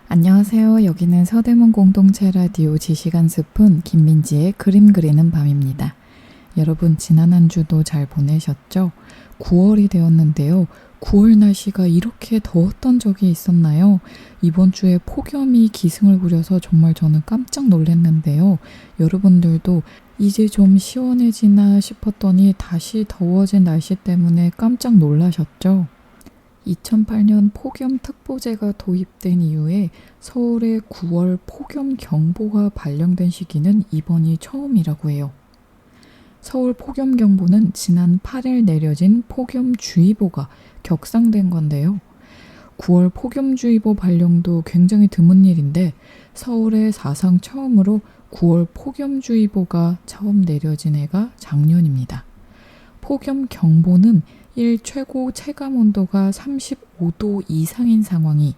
안녕하세요. 여기는 서대문 공동체 라디오 지시간 스푼 김민지의 그림 그리는 밤입니다. 여러분 지난 한 주도 잘 보내셨죠? 9월이 되었는데요. 9월 날씨가 이렇게 더웠던 적이 있었나요? 이번 주에 폭염이 기승을 부려서 정말 저는 깜짝 놀랐는데요. 여러분들도 이제 좀 시원해지나 싶었더니 다시 더워진 날씨 때문에 깜짝 놀라셨죠? 2008년 폭염특보제가 도입된 이후에 서울에 9월 폭염경보가 발령된 시기는 이번이 처음이라고 해요. 서울 폭염경보는 지난 8일 내려진 폭염주의보가 격상된 건데요. 9월 폭염주의보 발령도 굉장히 드문 일인데 서울에 사상 처음으로 9월 폭염주의보가 처음 내려진 해가 작년입니다. 폭염경보는 일 최고 체감온도가 35도 이상인 상황이,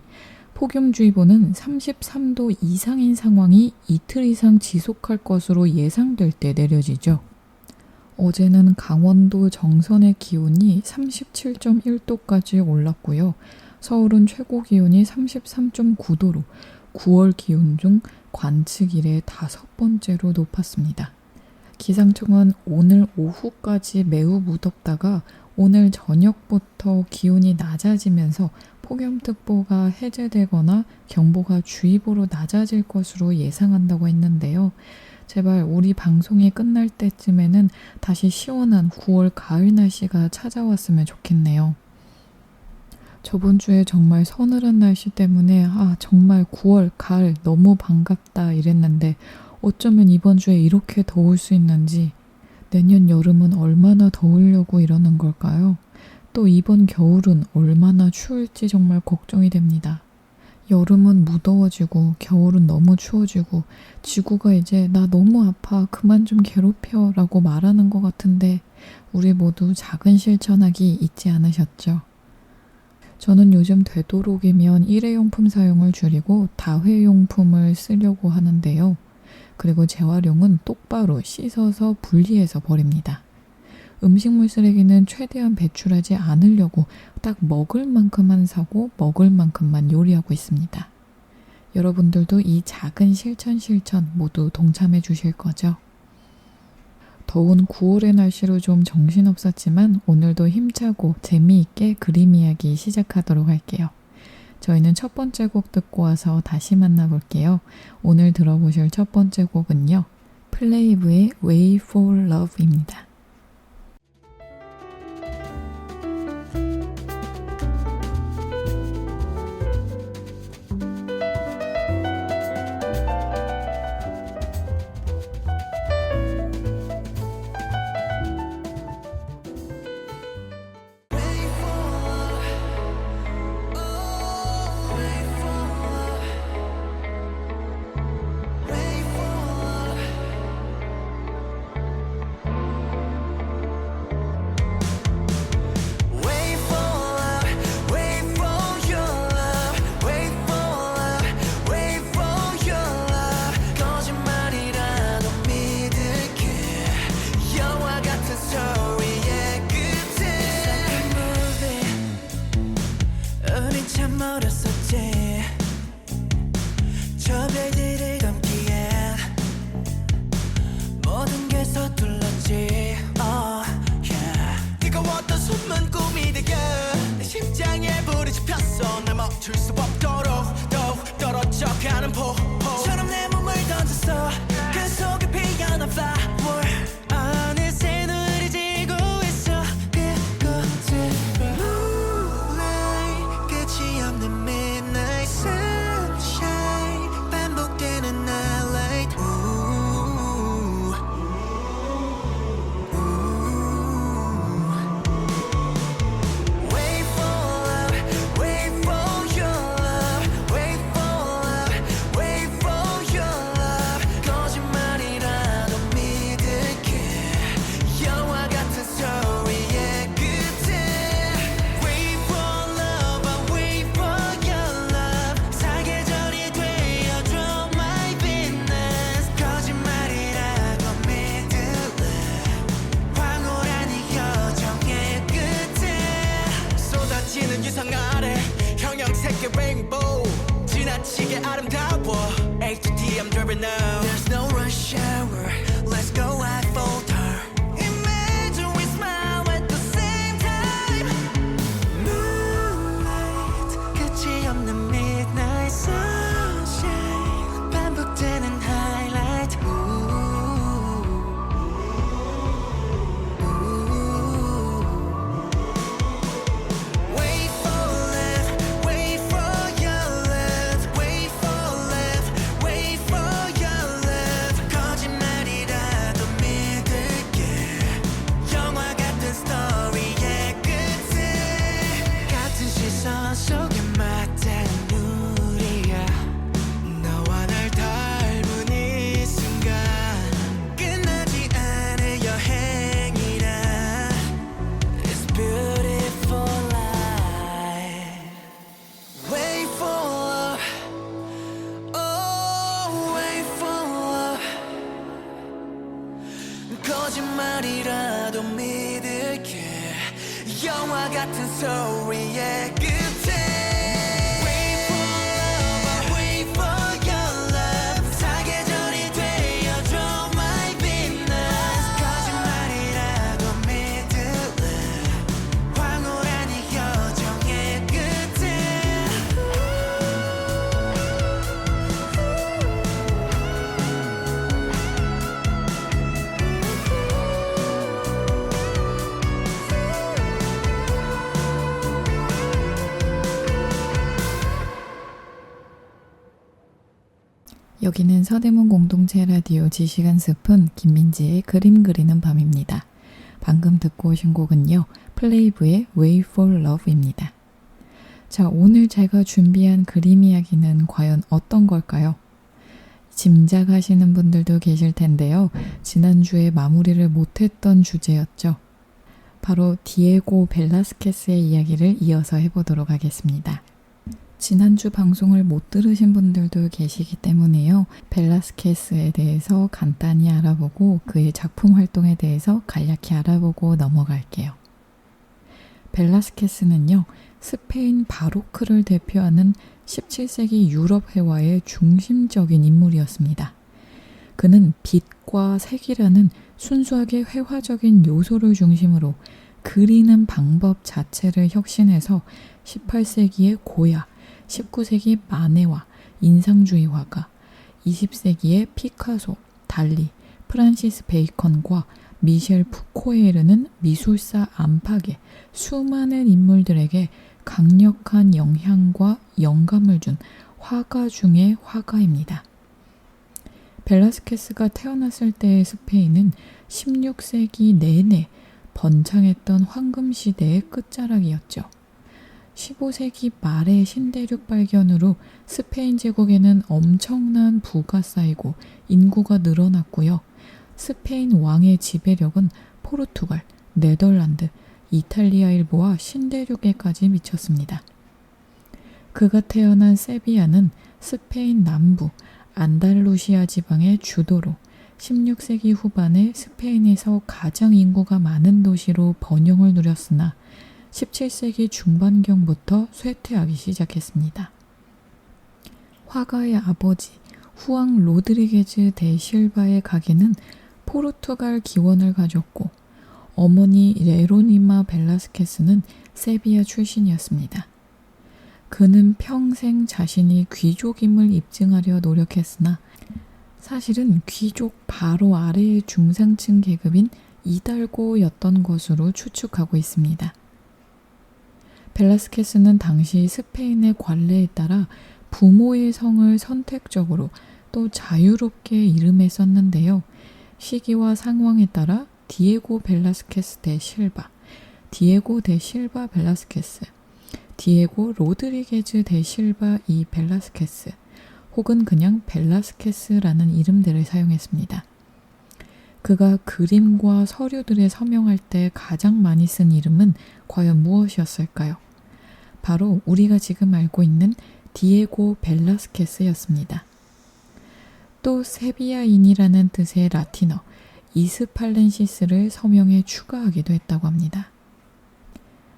폭염주의보는 33도 이상인 상황이 이틀 이상 지속할 것으로 예상될 때 내려지죠. 어제는 강원도 정선의 기온이 37.1도까지 올랐고요. 서울은 최고 기온이 33.9도로 9월 기온 중 관측 이래 5번째로 높았습니다. 기상청은 오늘 오후까지 매우 무덥다가 오늘 저녁부터 기온이 낮아지면서 폭염특보가 해제되거나 경보가 주의보로 낮아질 것으로 예상한다고 했는데요. 제발 우리 방송이 끝날 때쯤에는 다시 시원한 9월 가을 날씨가 찾아왔으면 좋겠네요. 저번 주에 정말 서늘한 날씨 때문에 정말 9월 가을 너무 반갑다 이랬는데 어쩌면 이번 주에 이렇게 더울 수 있는지, 내년 여름은 얼마나 더우려고 이러는 걸까요? 또 이번 겨울은 얼마나 추울지 정말 걱정이 됩니다. 여름은 무더워지고 겨울은 너무 추워지고 지구가 이제 나 너무 아파 그만 좀 괴롭혀 라고 말하는 것 같은데 우리 모두 작은 실천하기 잊지 않으셨죠? 저는 요즘 되도록이면 일회용품 사용을 줄이고 다회용품을 쓰려고 하는데요. 그리고 재활용은 똑바로 씻어서 분리해서 버립니다. 음식물 쓰레기는 최대한 배출하지 않으려고 딱 먹을 만큼만 사고 먹을 만큼만 요리하고 있습니다. 여러분들도 이 작은 실천 모두 동참해 주실 거죠? 더운 9월의 날씨로 좀 정신없었지만 오늘도 힘차고 재미있게 그림 이야기 시작하도록 할게요. 저희는 첫 번째 곡 듣고 와서 다시 만나볼게요. 오늘 들어보실 첫 번째 곡은요. 플레이브의 Way for Love입니다. 멈출 수 없도록 더욱 떨어져 가는 폭포처럼 내 몸을 던졌어. 그 속에 피어난 flower 어느새 눈이 지고 있어. 그곳으로 Moonlight 끝이 없는 hurry now. There's no rush hour. Let's go out for her. Imagine we smile at the same time. Moonlight, 끝이 없는 midnight sunshine. 반복되는 highlight. Wait for love, wait for your love, wait for love, wait for your love. 거짓말이라도 믿을게. 영화 같은 스토리의 끝에 같은 시선 속에 맞닿는 우리야. 너와 날 닮은 이 순간 끝나지 않을 여행이라. It's beautiful life. Wait for love. Oh, wait for love. 거짓말이라도 믿을게. 영화 같은 소리의 끝에. Wait for love, wait for your love. 사계절이 되어줘 my Venus. 거짓말이라도 믿을래. 황홀한 이 여정의 끝에. 여기는 서대문 공동체 라디오 지시간 스푼 김민지의 그림 그리는 밤입니다. 방금 듣고 오신 곡은요. 플레이브의 Wait for Love입니다. 자, 오늘 제가 준비한 그림 이야기는 과연 어떤 걸까요? 짐작하시는 분들도 계실 텐데요. 지난주에 마무리를 못했던 주제였죠. 바로 디에고 벨라스케스의 이야기를 이어서 해보도록 하겠습니다. 지난주 방송을 못 들으신 분들도 계시기 때문에요. 벨라스케스에 대해서 간단히 알아보고 그의 작품 활동에 대해서 간략히 알아보고 넘어갈게요. 벨라스케스는요. 스페인 바로크를 대표하는 17세기 유럽 회화의 중심적인 인물이었습니다. 그는 빛과 색이라는 순수하게 회화적인 요소를 중심으로 그리는 방법 자체를 혁신해서 18세기의 고야, 19세기 마네와 인상주의 화가, 20세기의 피카소, 달리, 프란시스 베이컨과 미셸 푸코에 이르는 미술사 안팎의 수많은 인물들에게 강력한 영향과 영감을 준 화가 중의 화가입니다. 벨라스케스가 태어났을 때의 스페인은 16세기 내내 번창했던 황금시대의 끝자락이었죠. 15세기 말의 신대륙 발견으로 스페인 제국에는 엄청난 부가 쌓이고 인구가 늘어났고요. 스페인 왕의 지배력은 포르투갈, 네덜란드, 이탈리아 일부와 신대륙에까지 미쳤습니다. 그가 태어난 세비야는 스페인 남부 안달루시아 지방의 주도로 16세기 후반에 스페인에서 가장 인구가 많은 도시로 번영을 누렸으나 17세기 중반경부터 쇠퇴하기 시작했습니다. 화가의 아버지 후앙 로드리게즈 데 실바의 가게는 포르투갈 기원을 가졌고 어머니 레로니마 벨라스케스는 세비야 출신이었습니다. 그는 평생 자신이 귀족임을 입증하려 노력했으나 사실은 귀족 바로 아래의 중상층 계급인 이달고였던 것으로 추측하고 있습니다. 벨라스케스는 당시 스페인의 관례에 따라 부모의 성을 선택적으로 또 자유롭게 이름에 썼는데요. 시기와 상황에 따라 디에고 벨라스케스 데 실바, 디에고 데 실바 벨라스케스, 디에고 로드리게즈 데 실바 이 벨라스케스, 혹은 그냥 벨라스케스라는 이름들을 사용했습니다. 그가 그림과 서류들에 서명할 때 가장 많이 쓴 이름은 과연 무엇이었을까요? 바로 우리가 지금 알고 있는 디에고 벨라스케스였습니다. 또 세비야인이라는 뜻의 라틴어 이스팔렌시스를 서명에 추가하기도 했다고 합니다.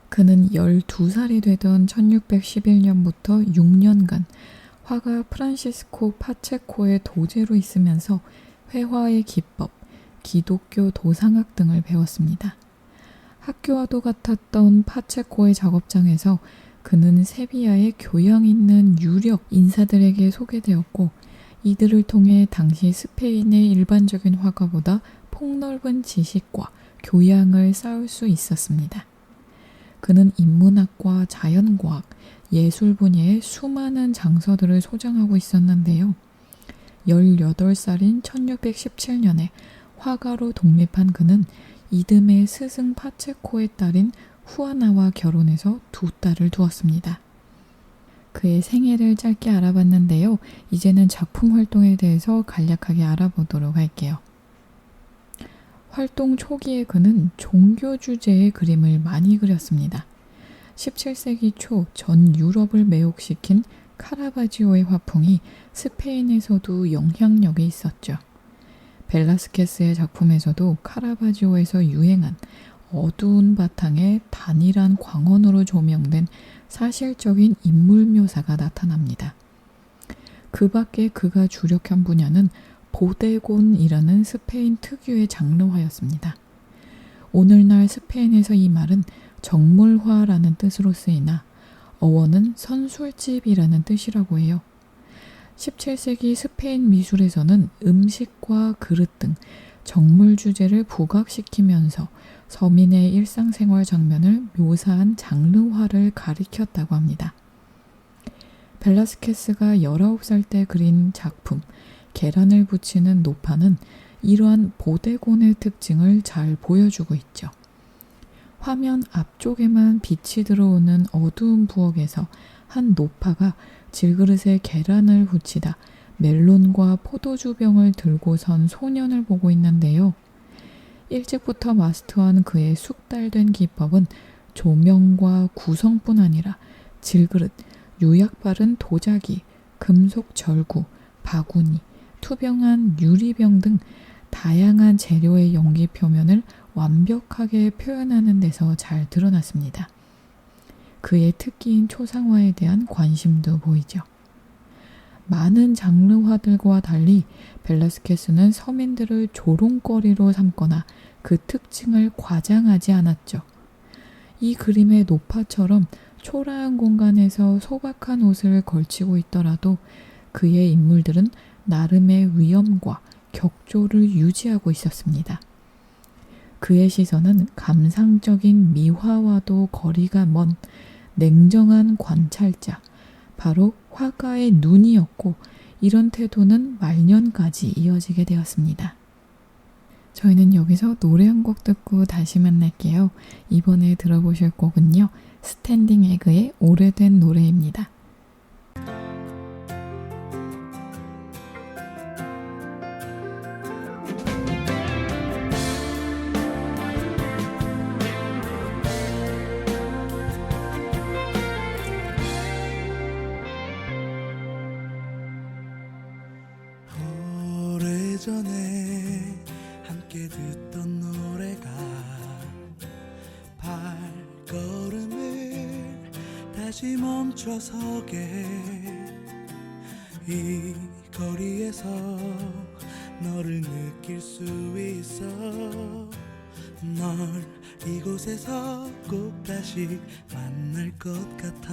그는 12살이 되던 1611년부터 6년간 화가 프란시스코 파체코의 도제로 있으면서 회화의 기법, 기독교 도상학 등을 배웠습니다. 학교와도 같았던 파체코의 작업장에서 그는 세비야의 교양 있는 유력 인사들에게 소개되었고 이들을 통해 당시 스페인의 일반적인 화가보다 폭넓은 지식과 교양을 쌓을 수 있었습니다. 그는 인문학과 자연과학, 예술 분야의 수많은 장서들을 소장하고 있었는데요. 18살인 1617년에 화가로 독립한 그는 이듬해 스승 파체코의 딸인 후아나와 결혼해서 두 딸을 두었습니다. 그의 생애를 짧게 알아봤는데요. 이제는 작품 활동에 대해서 간략하게 알아보도록 할게요. 활동 초기에 그는 종교 주제의 그림을 많이 그렸습니다. 17세기 초 전 유럽을 매혹시킨 카라바지오의 화풍이 스페인에서도 영향력이 있었죠. 벨라스케스의 작품에서도 카라바지오에서 유행한 어두운 바탕에 단일한 광원으로 조명된 사실적인 인물 묘사가 나타납니다. 그 밖에 그가 주력한 분야는 보데곤이라는 스페인 특유의 장르화였습니다. 오늘날 스페인에서 이 말은 정물화라는 뜻으로 쓰이나 어원은 선술집이라는 뜻이라고 해요. 17세기 스페인 미술에서는 음식과 그릇 등 정물 주제를 부각시키면서 서민의 일상생활 장면을 묘사한 장르화를 가리켰다고 합니다. 벨라스케스가 19살 때 그린 작품 계란을 붙이는 노파는 이러한 보데곤의 특징을 잘 보여주고 있죠. 화면 앞쪽에만 빛이 들어오는 어두운 부엌에서 한 노파가 질그릇에 계란을 붙이다 멜론과 포도주병을 들고 선 소년을 보고 있는데요. 일찍부터 마스터한 그의 숙달된 기법은 조명과 구성뿐 아니라 질그릇, 유약 바른 도자기, 금속 절구, 바구니, 투병한 유리병 등 다양한 재료의 연기 표면을 완벽하게 표현하는 데서 잘 드러났습니다. 그의 특기인 초상화에 대한 관심도 보이죠. 많은 장르화들과 달리 벨라스케스는 서민들을 조롱거리로 삼거나 그 특징을 과장하지 않았죠. 이 그림의 노파처럼 초라한 공간에서 소박한 옷을 걸치고 있더라도 그의 인물들은 나름의 위엄과 격조를 유지하고 있었습니다. 그의 시선은 감상적인 미화와도 거리가 먼 냉정한 관찰자, 바로 화가의 눈이었고 이런 태도는 말년까지 이어지게 되었습니다. 저희는 여기서 노래 한 곡 듣고 다시 만날게요. 이번에 들어보실 곡은요. 스탠딩 에그의 오래된 노래입니다. 오래전에 함께 듣던 노래가 발걸음을 다시 멈춰서게 이 거리에서 너를 느낄 수 있어 널 이곳에서 꼭 다시 만날 것 같아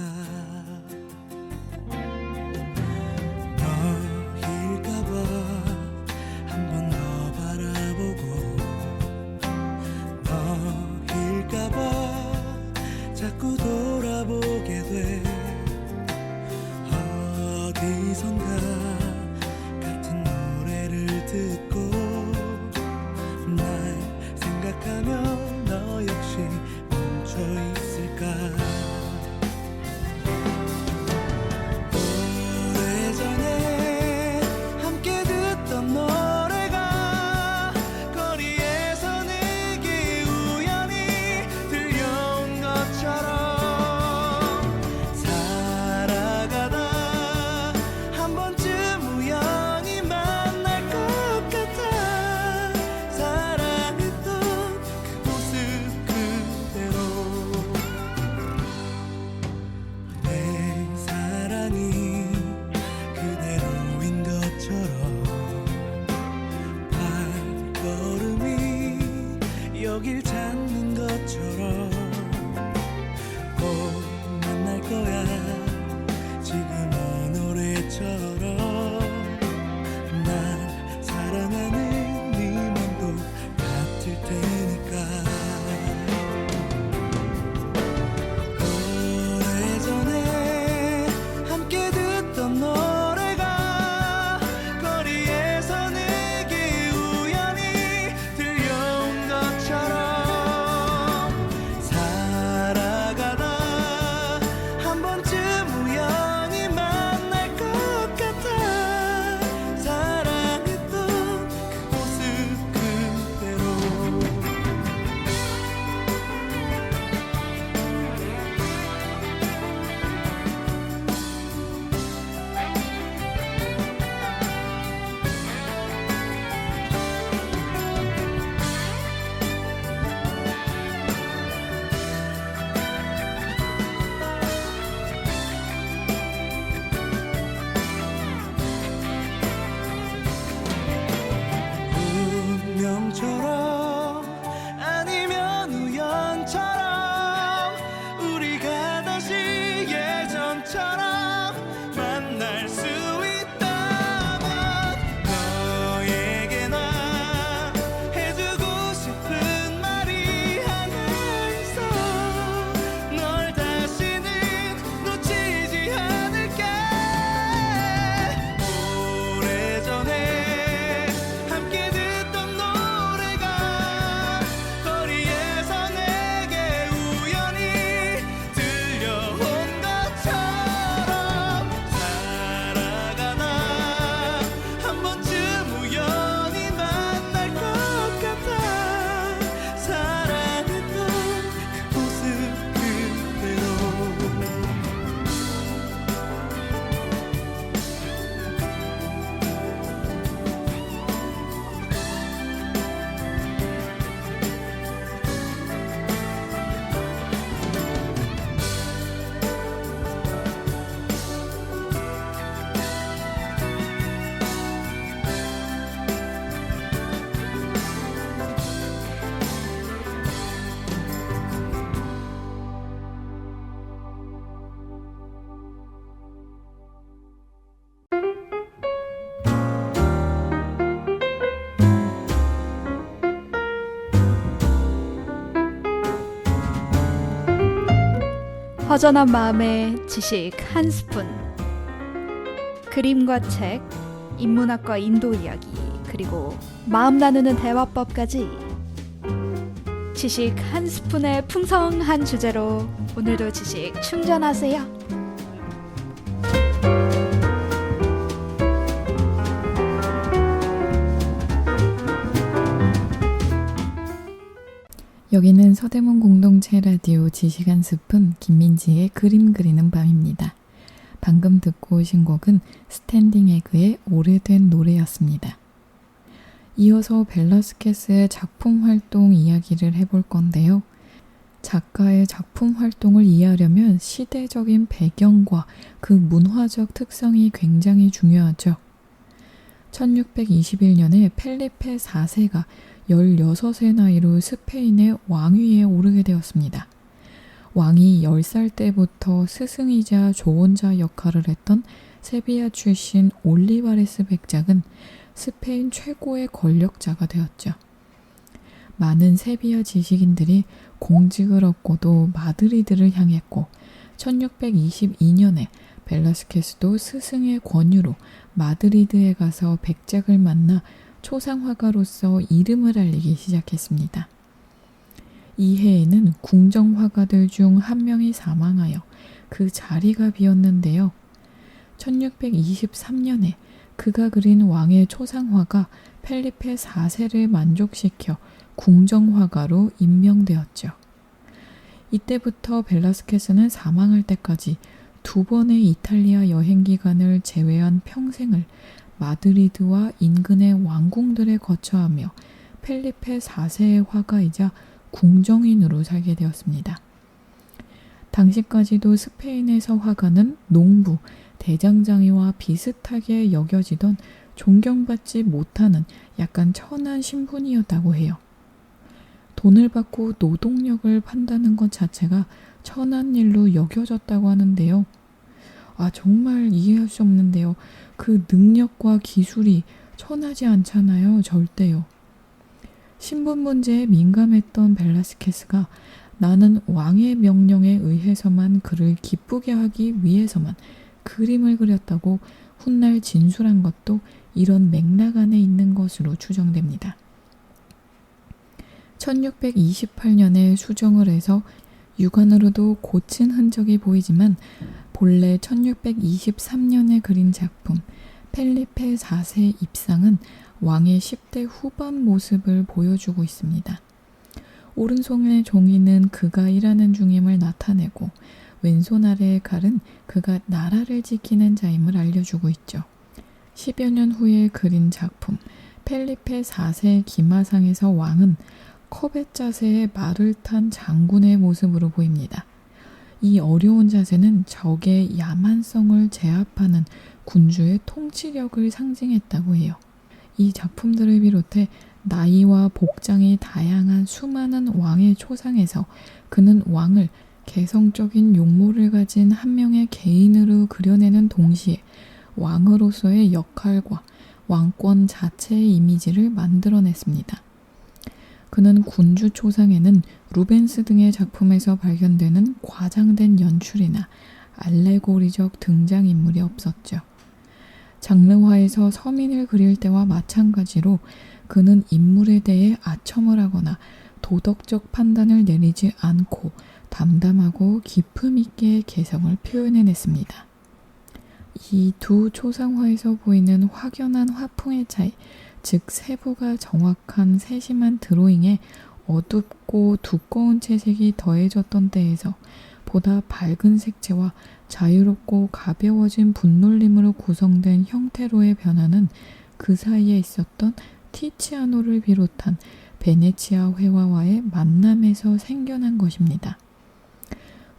한번 더 바라보고 너일까봐 자꾸 돌아보게 돼 어디선가 같은 노래를 듣고 날 생각하며 너 역시 멈춰 있을까 허전한 마음에 지식 한 스푼. 그림과 책, 인문학과 인도 이야기, 그리고 마음 나누는 대화법까지. 지식 한 스푼의 풍성한 주제로 오늘도 지식 충전하세요. 여기는 서대문 공동체 라디오 지식 한 스푼 김민지의 그림 그리는 밤입니다. 방금 듣고 오신 곡은 스탠딩 에그의 오래된 노래였습니다. 이어서 벨라스케스의 작품 활동 이야기를 해볼 건데요. 작가의 작품 활동을 이해하려면 시대적인 배경과 그 문화적 특성이 굉장히 중요하죠. 1621년에 펠리페 4세가 16세 나이로 스페인의 왕위에 오르게 되었습니다. 왕이 10살 때부터 스승이자 조언자 역할을 했던 세비야 출신 올리바레스 백작은 스페인 최고의 권력자가 되었죠. 많은 세비야 지식인들이 공직을 얻고도 마드리드를 향했고 1622년에 벨라스케스도 스승의 권유로 마드리드에 가서 백작을 만나 초상화가로서 이름을 알리기 시작했습니다. 이 해에는 궁정화가들 중 한 명이 사망하여 그 자리가 비었는데요. 1623년에 그가 그린 왕의 초상화가 펠리페 4세를 만족시켜 궁정화가로 임명되었죠. 이때부터 벨라스케스는 사망할 때까지 2번의 이탈리아 여행 기간을 제외한 평생을 마드리드와 인근의 왕궁들에 거처하며 펠리페 4세의 화가이자 궁정인으로 살게 되었습니다. 당시까지도 스페인에서 화가는 농부, 대장장이와 비슷하게 여겨지던 존경받지 못하는 약간 천한 신분이었다고 해요. 돈을 받고 노동력을 판다는 것 자체가 천한 일로 여겨졌다고 하는데요. 정말 이해할 수 없는데요. 그 능력과 기술이 천하지 않잖아요. 절대요. 신분 문제에 민감했던 벨라스케스가 나는 왕의 명령에 의해서만 그를 기쁘게 하기 위해서만 그림을 그렸다고 훗날 진술한 것도 이런 맥락 안에 있는 것으로 추정됩니다. 1628년에 수정을 해서 육안으로도 고친 흔적이 보이지만 본래 1623년에 그린 작품 펠리페 4세 입상은 왕의 10대 후반 모습을 보여주고 있습니다. 오른손의 종이는 그가 일하는 중임을 나타내고 왼손 아래의 칼은 그가 나라를 지키는 자임을 알려주고 있죠. 10여 년 후에 그린 작품 펠리페 4세 기마상에서 왕은 컵의 자세에 말을 탄 장군의 모습으로 보입니다. 이 어려운 자세는 적의 야만성을 제압하는 군주의 통치력을 상징했다고 해요. 이 작품들을 비롯해 나이와 복장이 다양한 수많은 왕의 초상에서 그는 왕을 개성적인 용모를 가진 한 명의 개인으로 그려내는 동시에 왕으로서의 역할과 왕권 자체의 이미지를 만들어냈습니다. 그는 군주 초상에는 루벤스 등의 작품에서 발견되는 과장된 연출이나 알레고리적 등장인물이 없었죠. 장르화에서 서민을 그릴 때와 마찬가지로 그는 인물에 대해 아첨을 하거나 도덕적 판단을 내리지 않고 담담하고 기품 있게 개성을 표현해냈습니다. 이 두 초상화에서 보이는 확연한 화풍의 차이, 즉 세부가 정확한 세심한 드로잉에 어둡고 두꺼운 채색이 더해졌던 때에서 보다 밝은 색채와 자유롭고 가벼워진 분놀림으로 구성된 형태로의 변화는 그 사이에 있었던 티치아노를 비롯한 베네치아 회화와의 만남에서 생겨난 것입니다.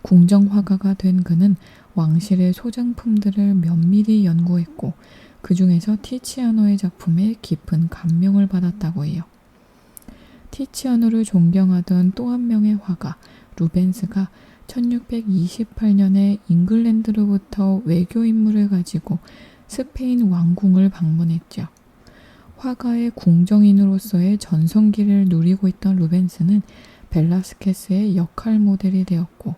궁정화가가 된 그는 왕실의 소장품들을 면밀히 연구했고 그 중에서 티치아노의 작품에 깊은 감명을 받았다고 해요. 티치아노를 존경하던 또 한 명의 화가 루벤스가 1628년에 잉글랜드로부터 외교 임무를 가지고 스페인 왕궁을 방문했죠. 화가의 궁정인으로서의 전성기를 누리고 있던 루벤스는 벨라스케스의 역할 모델이 되었고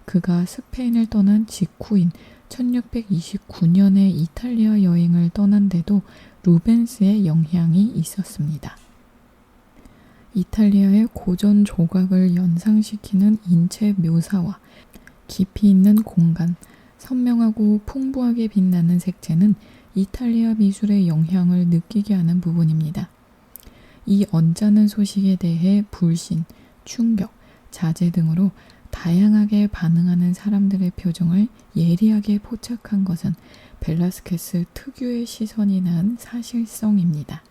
그가 스페인을 떠난 직후인 1629년에 이탈리아 여행을 떠난데도 루벤스의 영향이 있었습니다. 이탈리아의 고전 조각을 연상시키는 인체 묘사와 깊이 있는 공간, 선명하고 풍부하게 빛나는 색채는 이탈리아 미술의 영향을 느끼게 하는 부분입니다. 이 언짢은 소식에 대해 불신, 충격, 자제 등으로 다양하게 반응하는 사람들의 표정을 예리하게 포착한 것은 벨라스케스 특유의 시선이 난 사실성입니다.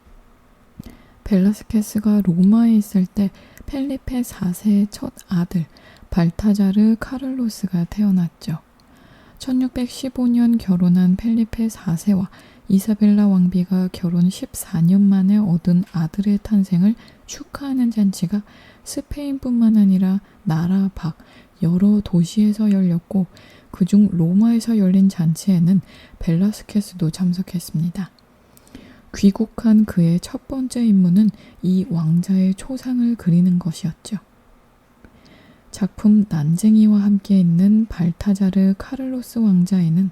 벨라스케스가 로마에 있을 때 펠리페 4세의 첫 아들 발타자르 카를로스가 태어났죠. 1615년 결혼한 펠리페 4세와 이사벨라 왕비가 결혼 14년 만에 얻은 아들의 탄생을 축하하는 잔치가 스페인뿐만 아니라 나라 밖 여러 도시에서 열렸고 그중 로마에서 열린 잔치에는 벨라스케스도 참석했습니다. 귀국한 그의 첫 번째 임무는 이 왕자의 초상을 그리는 것이었죠. 작품 난쟁이와 함께 있는 발타자르 카를로스 왕자에는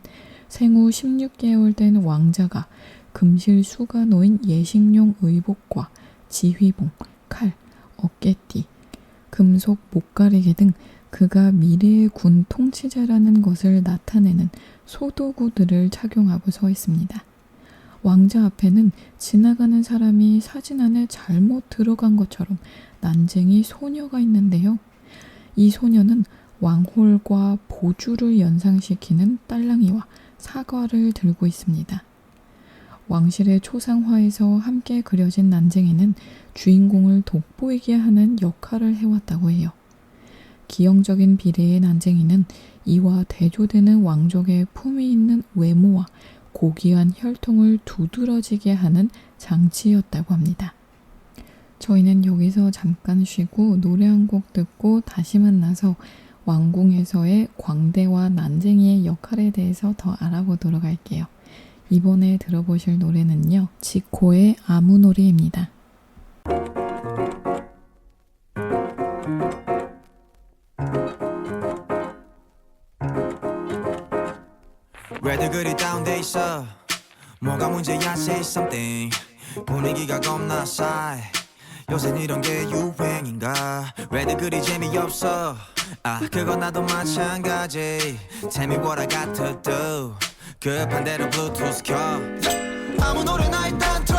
생후 16개월 된 왕자가 금실 수가 놓인 예식용 의복과 지휘봉, 칼, 어깨띠, 금속 목가리개 등 그가 미래의 군 통치자라는 것을 나타내는 소도구들을 착용하고 서 있습니다. 왕자 앞에는 지나가는 사람이 사진 안에 잘못 들어간 것처럼 난쟁이 소녀가 있는데요. 이 소녀는 왕홀과 보주를 연상시키는 딸랑이와 사과를 들고 있습니다. 왕실의 초상화에서 함께 그려진 난쟁이는 주인공을 돋보이게 하는 역할을 해왔다고 해요. 기형적인 비례의 난쟁이는 이와 대조되는 왕족의 품위 있는 외모와 고귀한 혈통을 두드러지게 하는 장치였다고 합니다. 저희는 여기서 잠깐 쉬고 노래 한 곡 듣고 다시 만나서 왕궁에서의 광대와 난쟁이의 역할에 대해서 더 알아보도록 할게요. 이번에 들어보실 노래는요, 지코의 아무노리입니다. 왜들 그리 다운돼 있어 뭐가 문제야 say something 분위기가 겁나 싸해 요샌 이런 게 유행인가 왜들 그리 재미없어 아 그건 나도 마찬가지 Tell me what I got to do 급한 대로 블루투스 켜 아무 노래나 일단 틀어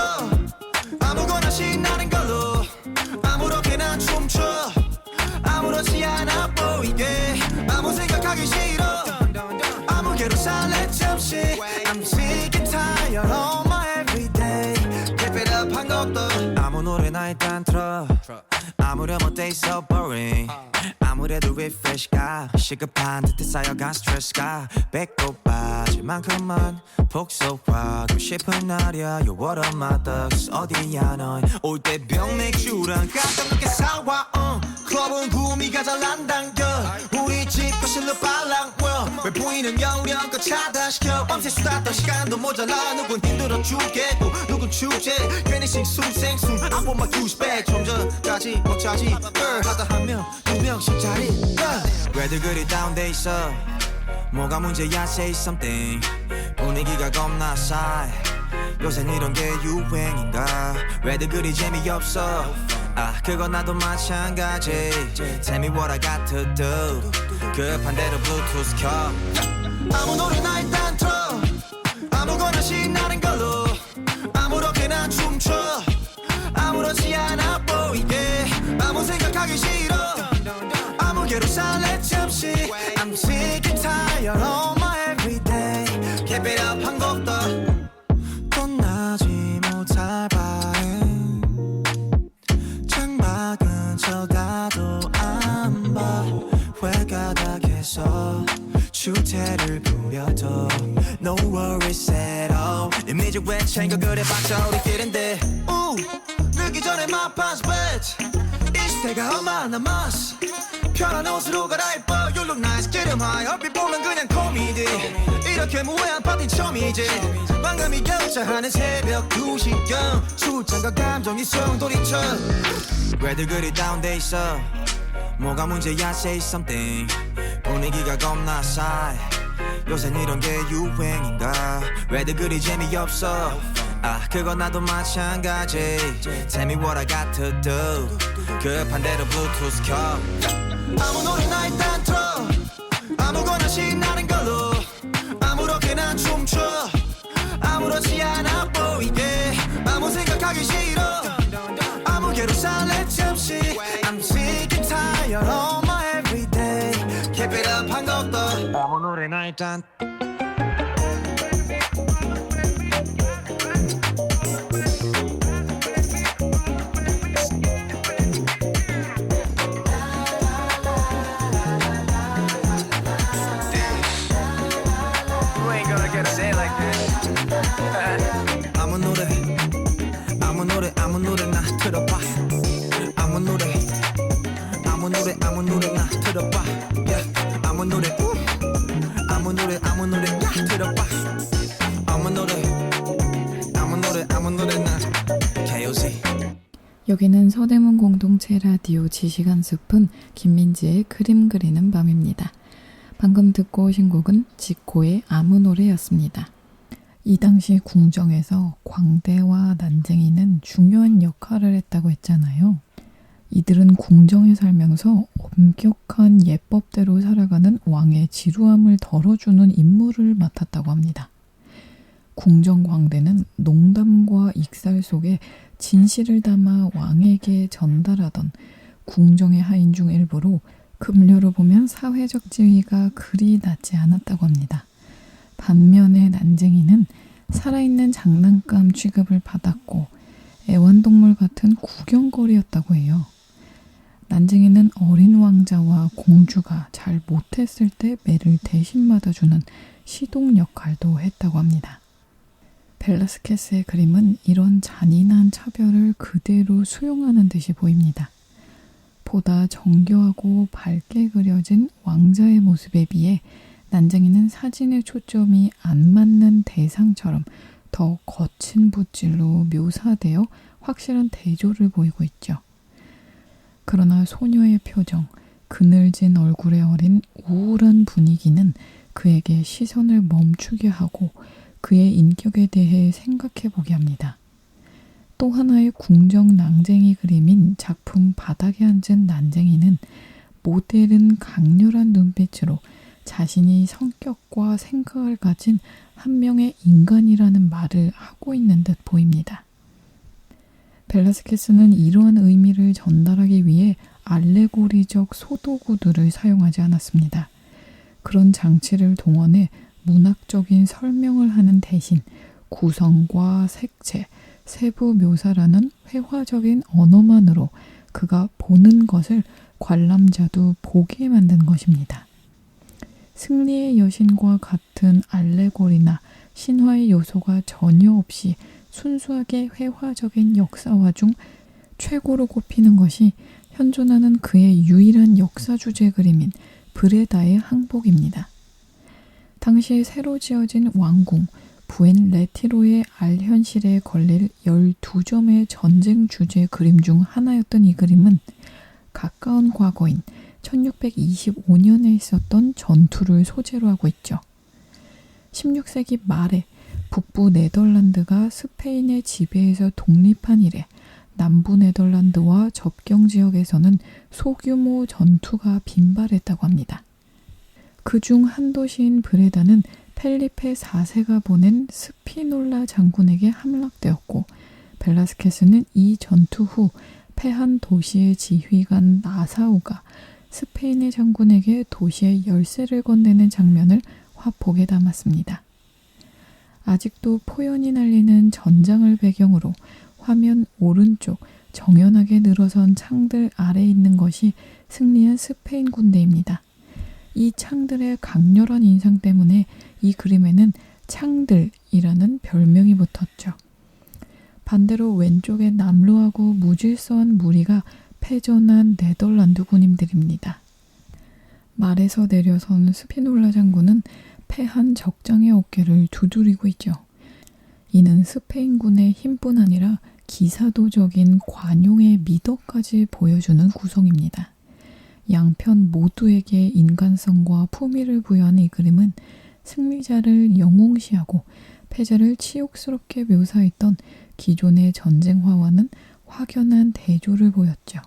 아무거나 신나는 걸로 아무렇게나 춤춰 아무렇지 않아 보이게 아무 생각하기 싫어 아무개로 살래 잠시 I'm sick and tired of my everyday Keep it up 한 곡도 아무 노래나 일단 틀어 아무렴 어때 so boring 아무래도 refresh가 시급한 듯해 쌓여간 스트레스가 배꼽 빠질 만큼만 복속하고 싶은 날이야 You're one of my thugs 어디야 넌 올 때 병맥주랑 깜짝 놀게 사와 클럽은 구미가 잘 안 당겨 우리 집 거실로 빨랑 왜 보이는 영령껏 차단시켜 밤새 수다 떨 시간도 모자라 누군 힘들어 죽겠고 누군 축제 괜히 싱숭생숭 I want my douche back 좀 전까지 먹자지 하다 한 명 두 명씩 자리 왜들 그리 다운돼 있어 뭐가 문제야 say something 분위기가 겁나 싸해 요샌 이런 게 유행인가 왜들 그리 재미없어 아 그건 나도 마찬가지 Tell me what I got to do 급한 대로 블루투스 켜 아무 노래나 일단 틀어 아무거나 신나는 걸로 아무렇게나 춤춰 아무렇지 않아 보이게 아무 생각하기 싫어 아무개로 살래 잠시 I'm sick and tired of my everyday Keep it up 한 곡 더 떠나지 못할 바엔 창밖은 쳐다도 안 봐 회가닥에서 주태를 부려도 No worries at all 이미지 왜 챙겨 그래봤자 우리끼린데 늦기 전에 my pants bed 이 시대가 얼마 남았어 편한 옷으로 갈아입어 You look nice 기름하여 얼핏 보면 그냥 코미디 이렇게 무해한 파티 처음이지 방금이 격차하는 새벽 2시경 출장과 감정이 소용돌이쳐 왜들 그리 다운돼 있어 뭐가 문제야 say something 분위기가 겁나 싸해 요샌 이런 게 유행인가 왜들 그리 재미없어 아 그건 나도 마찬가지 Tell me what I got to do 급한 대로 블루투스 켜 아무 노래나 일단 틀어 아무거나 신나는 걸로 아무렇게나 춤춰 아무렇지 않아 보이게 아무 생각하기 싫어 아무개로 살래 잠시 I'm sick and tired of my everyday Keep it up 한 것도 아무 노래나 일단 아무 노래나 틀어봐 아무 노래나 틀어봐 yeah. 아무 노래나 틀어봐 아무 노래나 KOZ 여기는 서대문 공동체 라디오 지시간 숲은 김민지의 그림 그리는 밤입니다. 방금 듣고 오신 곡은 지코의 아무 노래였습니다. 이 당시 궁정에서 광대와 난쟁이는 중요한 역할을 했다고 했잖아요. 이들은 궁정에 살면서 엄격한 예법대로 살아가는 왕의 지루함을 덜어주는 임무를 맡았다고 합니다. 궁정 광대는 농담과 익살 속에 진실을 담아 왕에게 전달하던 궁정의 하인 중 일부로 급료로 보면 사회적 지위가 그리 낮지 않았다고 합니다. 반면에 난쟁이는 살아있는 장난감 취급을 받았고 애완동물 같은 구경거리였다고 해요. 난쟁이는 어린 왕자와 공주가 잘 못했을 때 매를 대신 맞아주는 시동 역할도 했다고 합니다. 벨라스케스의 그림은 이런 잔인한 차별을 그대로 수용하는 듯이 보입니다. 보다 정교하고 밝게 그려진 왕자의 모습에 비해 난쟁이는 사진의 초점이 안 맞는 대상처럼 더 거친 붓질로 묘사되어 확실한 대조를 보이고 있죠. 그러나 소녀의 표정, 그늘진 얼굴에 어린 우울한 분위기는 그에게 시선을 멈추게 하고 그의 인격에 대해 생각해 보게 합니다. 또 하나의 궁정 낭쟁이 그림인 작품 바닥에 앉은 난쟁이는 모델은 강렬한 눈빛으로 자신이 성격과 생각을 가진 한 명의 인간이라는 말을 하고 있는 듯 보입니다. 벨라스케스는 이러한 의미를 전달하기 위해 알레고리적 소도구들을 사용하지 않았습니다. 그런 장치를 동원해 문학적인 설명을 하는 대신 구성과 색채, 세부 묘사라는 회화적인 언어만으로 그가 보는 것을 관람자도 보게 만든 것입니다. 승리의 여신과 같은 알레고리나 신화의 요소가 전혀 없이 순수하게 회화적인 역사화 중 최고로 꼽히는 것이 현존하는 그의 유일한 역사 주제 그림인 브레다의 항복입니다. 당시 새로 지어진 왕궁 부엔 레티로의 알현실에 걸릴 12점의 전쟁 주제 그림 중 하나였던 이 그림은 가까운 과거인 1625년에 있었던 전투를 소재로 하고 있죠. 16세기 말에 북부 네덜란드가 스페인의 지배에서 독립한 이래 남부 네덜란드와 접경 지역에서는 소규모 전투가 빈발했다고 합니다. 그중 한 도시인 브레다는 펠리페 4세가 보낸 스피놀라 장군에게 함락되었고 벨라스케스는 이 전투 후 패한 도시의 지휘관 나사우가 스페인의 장군에게 도시의 열쇠를 건네는 장면을 화폭에 담았습니다. 아직도 포연이 날리는 전장을 배경으로 화면 오른쪽 정연하게 늘어선 창들 아래에 있는 것이 승리한 스페인 군대입니다. 이 창들의 강렬한 인상 때문에 이 그림에는 창들이라는 별명이 붙었죠. 반대로 왼쪽에 남루하고 무질서한 무리가 패전한 네덜란드 군인들입니다. 말에서 내려선 스피놀라 장군은 패한 적장의 어깨를 두드리고 있죠. 이는 스페인군의 힘뿐 아니라 기사도적인 관용의 미덕까지 보여주는 구성입니다. 양편 모두에게 인간성과 품위를 부여한 이 그림은 승리자를 영웅시하고 패자를 치욕스럽게 묘사했던 기존의 전쟁화와는 확연한 대조를 보였죠.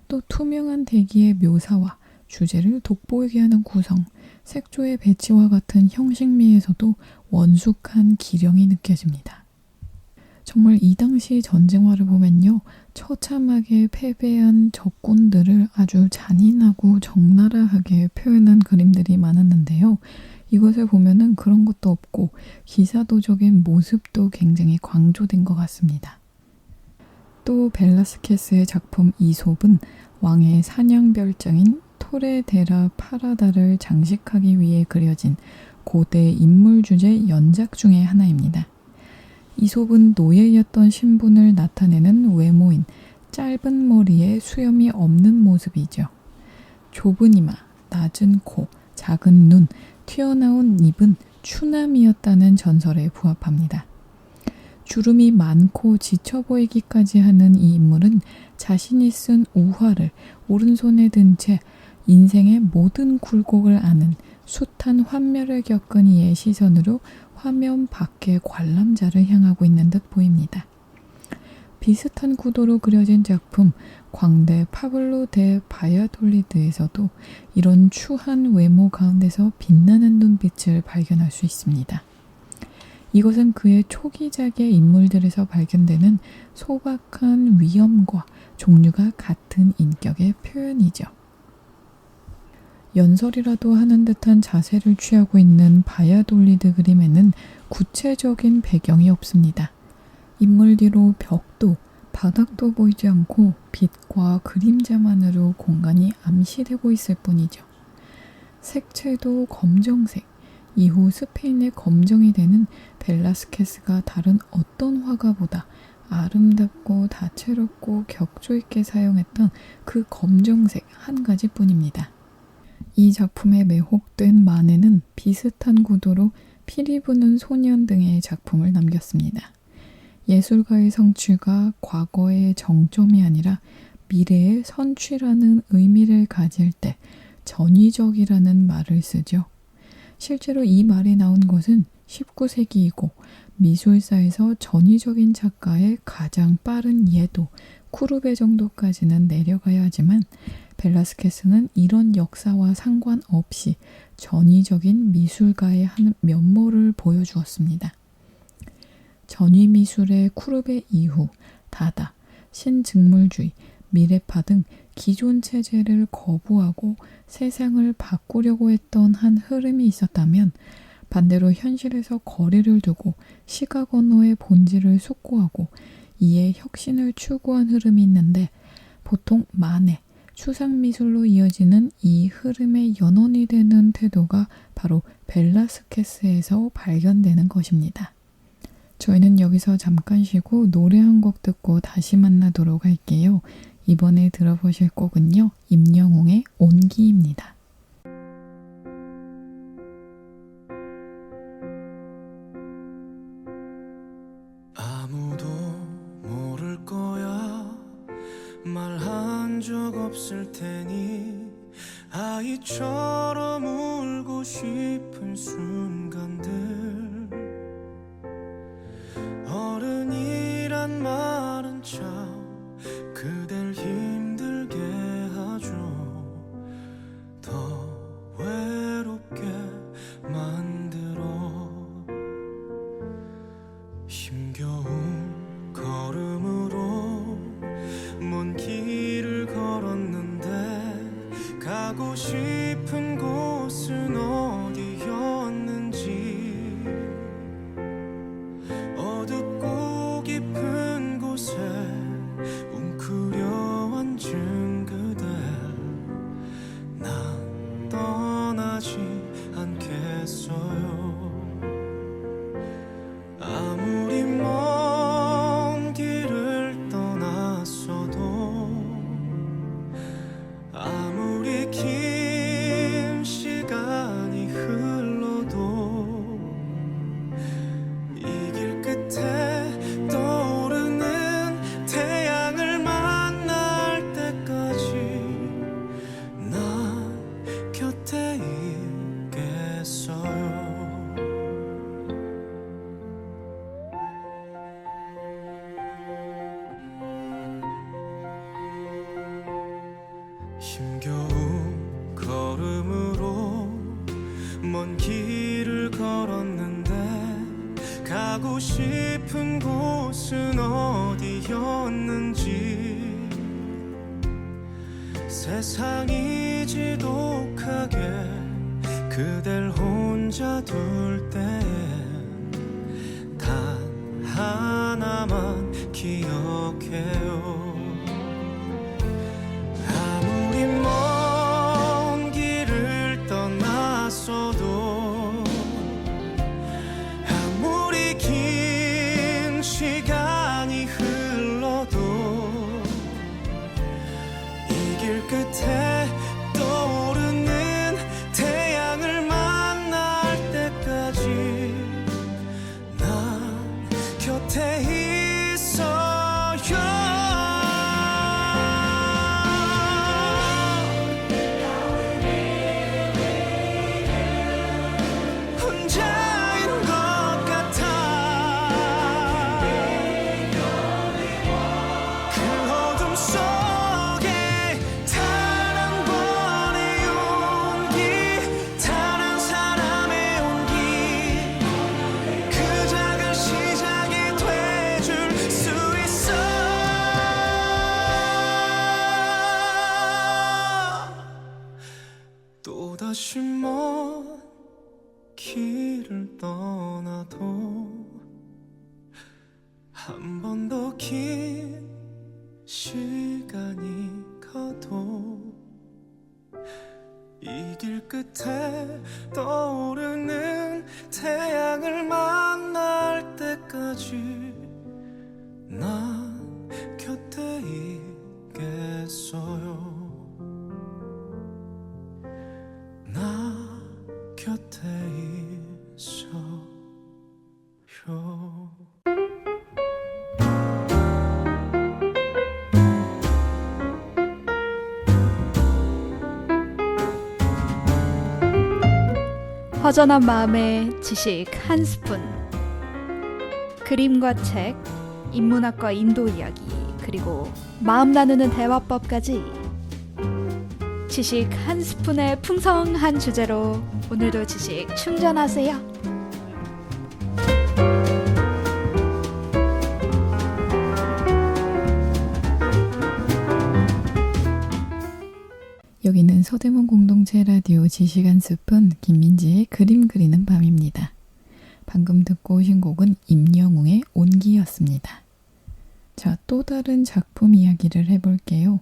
또 투명한 대기의 묘사와 주제를 돋보이게 하는 구성, 색조의 배치와 같은 형식미에서도 원숙한 기령이 느껴집니다. 정말 이 당시 전쟁화를 보면요, 처참하게 패배한 적군들을 아주 잔인하고 적나라하게 표현한 그림들이 많았는데요. 이것을 보면은 그런 것도 없고 기사도적인 모습도 굉장히 강조된 것 같습니다. 또 벨라스케스의 작품 이솝은 왕의 사냥별장인 토레데라 파라다를 장식하기 위해 그려진 고대 인물 주제 연작 중의 하나입니다. 이솝은 노예였던 신분을 나타내는 외모인 짧은 머리에 수염이 없는 모습이죠. 좁은 이마, 낮은 코, 작은 눈, 튀어나온 입은 추남이었다는 전설에 부합합니다. 주름이 많고 지쳐 보이기까지 하는 이 인물은 자신이 쓴 우화를 오른손에 든 채 인생의 모든 굴곡을 아는 숱한 환멸을 겪은 이의 시선으로 화면 밖의 관람자를 향하고 있는 듯 보입니다. 비슷한 구도로 그려진 작품 광대 파블로 데 바야돌리드에서도 이런 추한 외모 가운데서 빛나는 눈빛을 발견할 수 있습니다. 이것은 그의 초기작의 인물들에서 발견되는 소박한 위엄과 종류가 같은 인격의 표현이죠. 연설이라도 하는 듯한 자세를 취하고 있는 바야돌리드 그림에는 구체적인 배경이 없습니다. 인물 뒤로 벽도, 바닥도 보이지 않고 빛과 그림자만으로 공간이 암시되고 있을 뿐이죠. 색채도 검정색, 이후 스페인의 검정이 되는 벨라스케스가 다른 어떤 화가보다 아름답고 다채롭고 격조 있게 사용했던 그 검정색 한 가지뿐입니다. 이 작품에 매혹된 마네는 비슷한 구도로 피리 부는 소년 등의 작품을 남겼습니다. 예술가의 성취가 과거의 정점이 아니라 미래의 선취라는 의미를 가질 때 전위적이라는 말을 쓰죠. 실제로 이 말이 나온 것은 19세기이고 미술사에서 전위적인 작가의 가장 빠른 예도 쿠르베 정도까지는 내려가야 하지만 벨라스케스는 이런 역사와 상관없이 전위적인 미술가의 한 면모를 보여주었습니다. 전위미술의 쿠르베 이후 다다, 신직물주의, 미래파 등 기존 체제를 거부하고 세상을 바꾸려고 했던 한 흐름이 있었다면 반대로 현실에서 거리를 두고 시각 언어의 본질을 숙고하고 이에 혁신을 추구한 흐름이 있는데 보통 마네, 추상미술로 이어지는 이 흐름의 연원이 되는 태도가 바로 벨라스케스에서 발견되는 것입니다. 저희는 여기서 잠깐 쉬고 노래 한 곡 듣고 다시 만나도록 할게요. 이번에 들어보실 곡은요, 임영웅의 온기입니다. 아무도 모를 거야 말한 적 없을 테니 아이처럼 울고 싶은 순간들 어른이란 말은 참 그댈 힘들게 하죠. 더 외롭게 만들어 힘겨운 걸음으로 먼 길을 걸었는데 가고 싶은 곳은 어디였나 먼 길을 걸었는데 가고 싶은 곳은 어디였는지 세상이 지독하게 그댈 혼자 둘 때엔 단 하나만 기억해요. 아무리 먼 길을 떠났어도 아무리 긴 시간이 흘러도 이 길 끝에 떠오르는 태양을 만날 때까지 난 곁에 있어요. 혼자인 것 같아. 그 어둠 속에 단 한 번의 용기, 단 한 사람의 온기, 그 작은 시작이 돼줄 수 있어. 또다시 먼 길을 떠나도 한 번 더 긴 시간이 가도 이 길 끝에 떠오르는 태양을 만날 때까지 난 곁에 있겠어요. 나 곁에 있어요. 허전한 마음에 지식 한 스푼. 그림과 책, 인문학과 인도 이야기, 그리고 마음 나누는 대화법까지 지식 한 스푼의 풍성한 주제로 오늘도 지식 충전하세요. 여기는 서대문 공동체 라디오 지식 한 스푼 김민지의 그림 그리는 밤입니다. 방금 듣고 오신 곡은 임영웅의 온기였습니다. 자, 또 다른 작품 이야기를 해볼게요.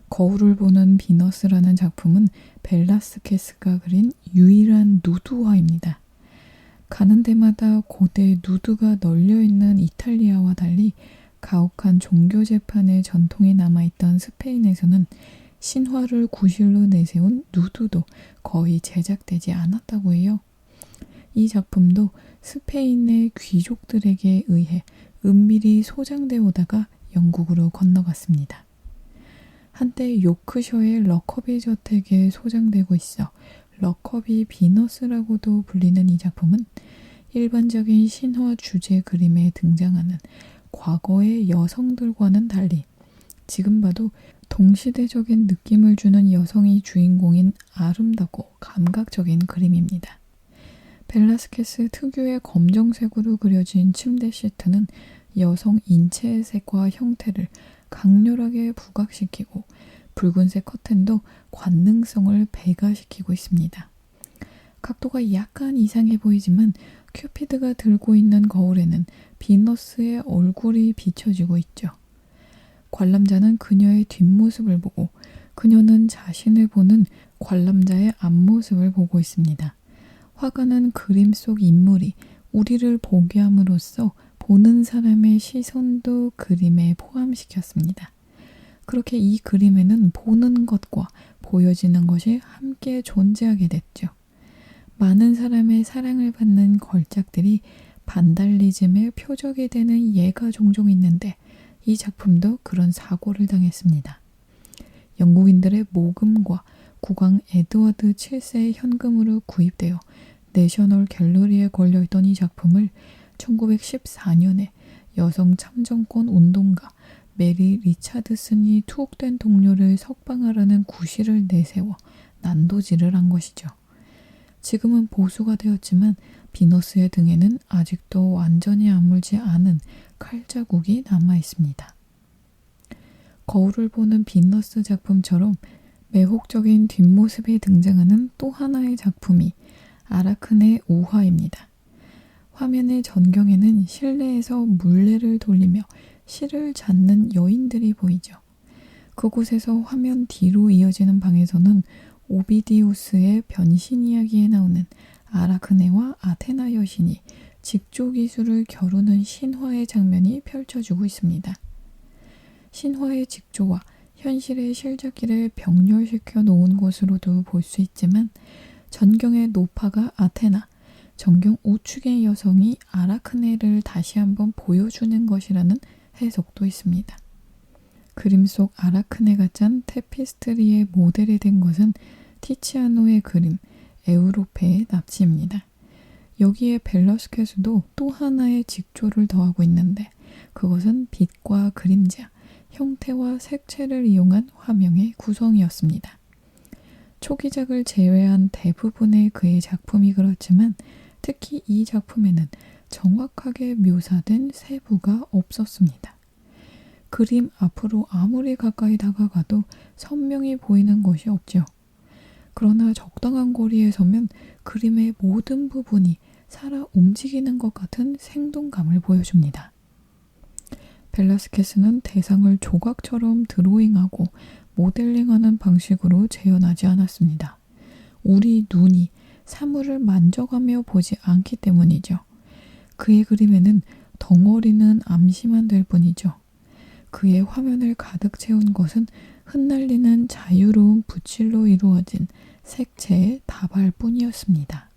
거울을 보는 비너스라는 작품은 벨라스케스가 그린 유일한 누드화입니다. 가는 데마다 고대 누드가 널려있는 이탈리아와 달리 가혹한 종교 재판의 전통이 남아있던 스페인에서는 신화를 구실로 내세운 누드도 거의 제작되지 않았다고 해요. 이 작품도 스페인의 귀족들에게 의해 은밀히 소장되어 오다가 영국으로 건너갔습니다. 한때 요크셔의 러커비 저택에 소장되고 있어 러커비 비너스라고도 불리는 이 작품은 일반적인 신화 주제 그림에 등장하는 과거의 여성들과는 달리 지금 봐도 동시대적인 느낌을 주는 여성이 주인공인 아름답고 감각적인 그림입니다. 벨라스케스 특유의 검정색으로 그려진 침대 시트는 여성 인체의 색과 형태를 강렬하게 부각시키고 붉은색 커튼도 관능성을 배가시키고 있습니다. 각도가 약간 이상해 보이지만 큐피드가 들고 있는 거울에는 비너스의 얼굴이 비춰지고 있죠. 관람자는 그녀의 뒷모습을 보고 그녀는 자신을 보는 관람자의 앞모습을 보고 있습니다. 화가는 그림 속 인물이 우리를 보게 함으로써 보는 사람의 시선도 그림에 포함시켰습니다. 그렇게 이 그림에는 보는 것과 보여지는 것이 함께 존재하게 됐죠. 많은 사람의 사랑을 받는 걸작들이 반달리즘의 표적이 되는 예가 종종 있는데 이 작품도 그런 사고를 당했습니다. 영국인들의 모금과 국왕 에드워드 7세의 현금으로 구입되어 내셔널 갤러리에 걸려있던 이 작품을 1914년에 여성 참정권 운동가 메리 리차드슨이 투옥된 동료를 석방하라는 구실을 내세워 난도질을 한 것이죠. 지금은 보수가 되었지만 비너스의 등에는 아직도 완전히 아물지 않은 칼 자국이 남아 있습니다. 거울을 보는 비너스 작품처럼 매혹적인 뒷모습이 등장하는 또 하나의 작품이 아라크네 5화입니다. 화면의 전경에는 실내에서 물레를 돌리며 실을 잡는 여인들이 보이죠. 그곳에서 화면 뒤로 이어지는 방에서는 오비디우스의 변신 이야기에 나오는 아라크네와 아테나 여신이 직조 기술을 겨루는 신화의 장면이 펼쳐지고 있습니다. 신화의 직조와 현실의 실잡기를 병렬시켜 놓은 것으로도 볼 수 있지만 전경의 노파가 아테나, 전경 우측의 여성이 아라크네를 다시 한번 보여주는 것이라는 해석도 있습니다. 그림 속 아라크네가 짠 테피스트리의 모델이 된 것은 티치아노의 그림 에우로페의 납치입니다. 여기에 벨라스케스도 또 하나의 직조를 더하고 있는데 그것은 빛과 그림자, 형태와 색채를 이용한 화명의 구성이었습니다. 초기작을 제외한 대부분의 그의 작품이 그렇지만 특히 이 작품에는 정확하게 묘사된 세부가 없었습니다. 그림 앞으로 아무리 가까이 다가가도 선명히 보이는 것이 없죠. 그러나 적당한 거리에 서면 그림의 모든 부분이 살아 움직이는 것 같은 생동감을 보여줍니다. 벨라스케스는 대상을 조각처럼 드로잉하고 모델링하는 방식으로 재현하지 않았습니다. 우리 눈이 사물을 만져가며 보지 않기 때문이죠. 그의 그림에는 덩어리는 암시만 될 뿐이죠. 그의 화면을 가득 채운 것은 흩날리는 자유로운 붓질로 이루어진 색채의 다발뿐이었습니다.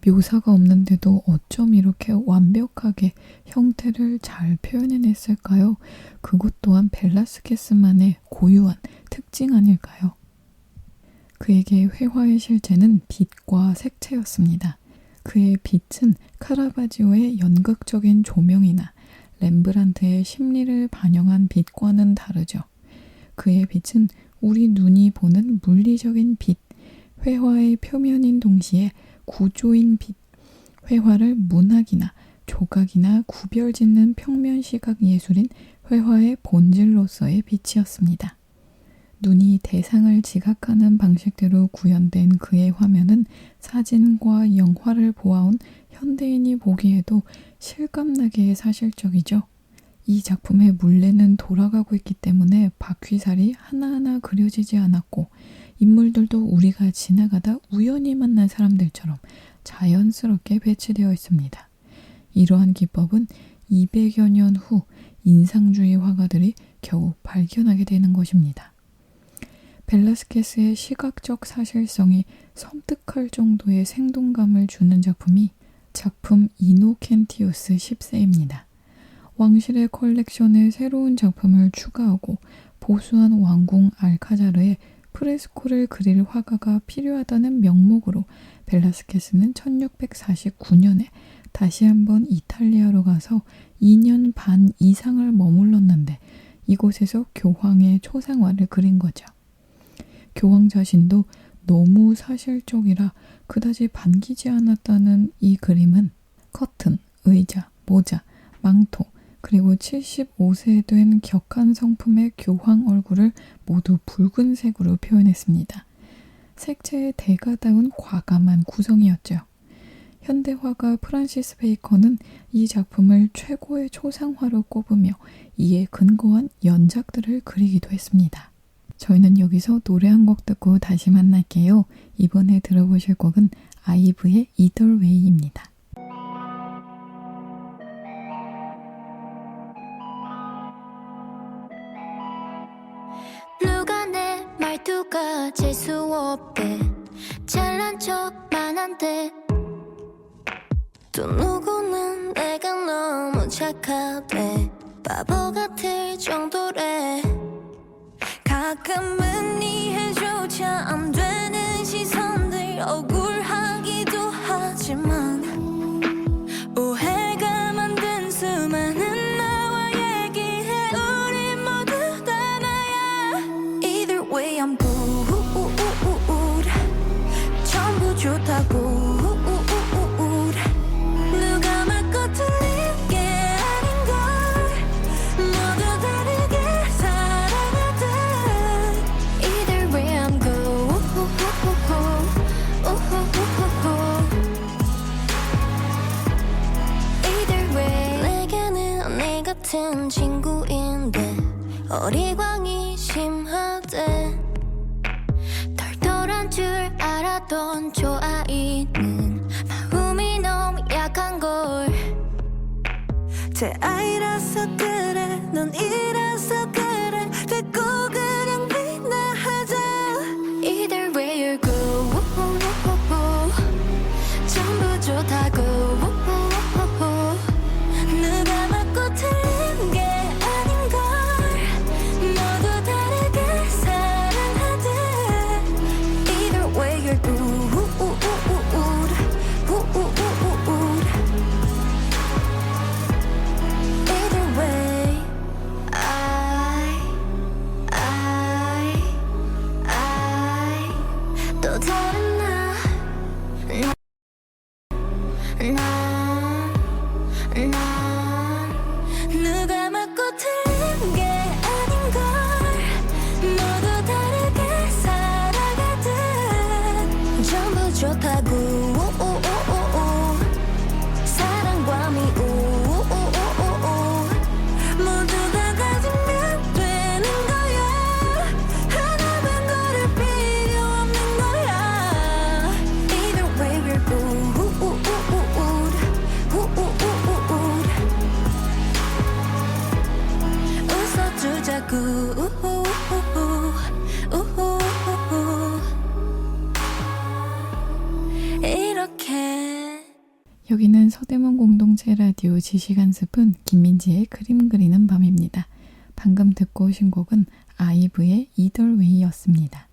묘사가 없는데도 어쩜 이렇게 완벽하게 형태를 잘 표현해냈을까요? 그것 또한 벨라스케스만의 고유한 특징 아닐까요? 그에게 회화의 실체는 빛과 색채였습니다. 그의 빛은 카라바지오의 연극적인 조명이나 렘브란트의 심리를 반영한 빛과는 다르죠. 그의 빛은 우리 눈이 보는 물리적인 빛, 회화의 표면인 동시에 구조인 빛, 회화를 문학이나 조각이나 구별짓는 평면 시각 예술인 회화의 본질로서의 빛이었습니다. 눈이 대상을 지각하는 방식대로 구현된 그의 화면은 사진과 영화를 보아온 현대인이 보기에도 실감나게 사실적이죠. 이 작품의 물레는 돌아가고 있기 때문에 바퀴살이 하나하나 그려지지 않았고 인물들도 우리가 지나가다 우연히 만난 사람들처럼 자연스럽게 배치되어 있습니다. 이러한 기법은 200여 년 후 인상주의 화가들이 겨우 발견하게 되는 것입니다. 벨라스케스의 시각적 사실성이 섬뜩할 정도의 생동감을 주는 작품이 작품 이노켄티우스 10세입니다. 왕실의 컬렉션에 새로운 작품을 추가하고 보수한 왕궁 알카자르에 프레스코를 그릴 화가가 필요하다는 명목으로 벨라스케스는 1649년에 다시 한번 이탈리아로 가서 2년 반 이상을 머물렀는데 이곳에서 교황의 초상화를 그린 거죠. 교황 자신도 너무 사실적이라 그다지 반기지 않았다는 이 그림은 커튼, 의자, 모자, 망토, 그리고 75세 된 격한 성품의 교황 얼굴을 모두 붉은색으로 표현했습니다. 색채의 대가다운 과감한 구성이었죠. 현대화가 프란시스 베이컨은 이 작품을 최고의 초상화로 꼽으며 이에 근거한 연작들을 그리기도 했습니다. 저희는 여기서 노래 한 곡 듣고 다시 만날게요. 이번에 들어보실 곡은 아이브의 Either Way입니다. 누가 내 말투가 재수없대 잘난 척만 한대 또 누구는 내가 너무 착하대 바보 같을 정도래 가끔은 이해조차 안 되는 시선들 억울하기도 하지만 오해가 만든 수많은 나와 얘기해 우리 모두 다 나야 Either way I'm good 전부 좋다고 어리광이 심하대 털털한 줄 알았던 저 아이는 마음이 너무 약한걸 제 아이라서 그래 넌 이라서 그래 됐고 그냥 빛나하자 Either way you're good 전부 좋다고 누가 맞고 틀린 게 아닌걸 모두 다르게 사랑하듯 Either way you're good Either way I 또 다른 난 누가 맞고 틀린 게 아닌걸 모두 다르게 살아가듯 전부 좋다고 사랑과 미움 모두 다 가지면 되는 거야 하나만 고를 필요 없는 거야 Either way we're good 웃어주자구 이렇게 여기는 서대문 공동체 라디오 지시간 숲은 김민지의 그림 그리는 밤입니다. 방금 듣고 오신 곡은 아이브의 Either Way였습니다.